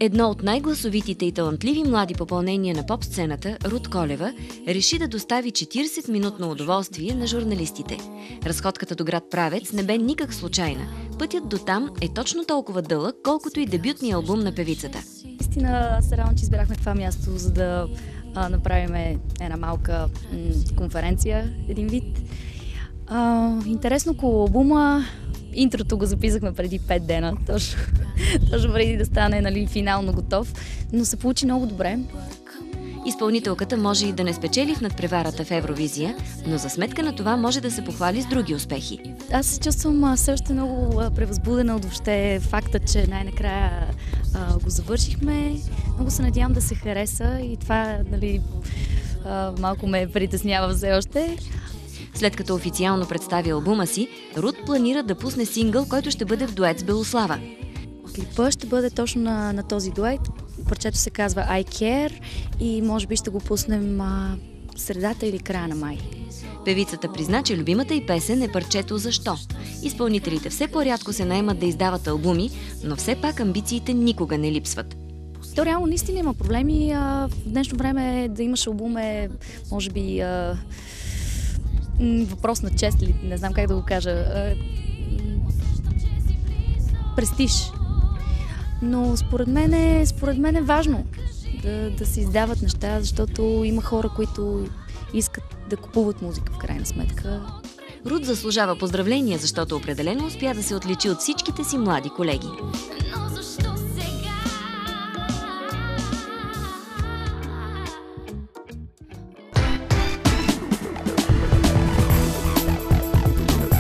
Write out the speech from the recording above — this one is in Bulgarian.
Едно от най-гласовитите и талантливи млади попълнения на поп-сцената, Руд Колева, реши да достави 40-минутно удоволствие на журналистите. Разходката до град Правец не бе никак случайна. Пътят до там е точно толкова дълъг, колкото и дебютния албум на певицата. Истина, се радвам, че избрахме това място, за да направим една малка конференция, един вид. Интересно около албума, интрото го записахме преди 5 дена, точно преди да стане финално готов, но се получи много добре. Изпълнителката може и да не спечели в надпреварата в Евровизия, но за сметка на това може да се похвали с други успехи. Аз се чувствам все още много превъзбудена от въобще факта, че най-накрая го завършихме. Много се надявам да се хареса и това малко ме притеснява все още. След като официално представи албума си, Руд планира да пусне сингъл, който ще бъде в дует с Белослава. Клипът ще бъде точно на този дует. Парчето се казва I Care и може би ще го пуснем средата или края на май. Певицата призна, че любимата й песен е парчето "Защо?". Изпълнителите все по-рядко се наемат да издават албуми, но все пак амбициите никога не липсват. То реално наистина има проблеми. В днешно време да имаш албум е, може би, въпрос на чест или не знам как да го кажа. Престиж. Но според мен е важно да се издават неща, защото има хора, които искат да купуват музика в крайна сметка. Руд заслужава поздравления, защото определено успя да се отличи от всичките си млади колеги.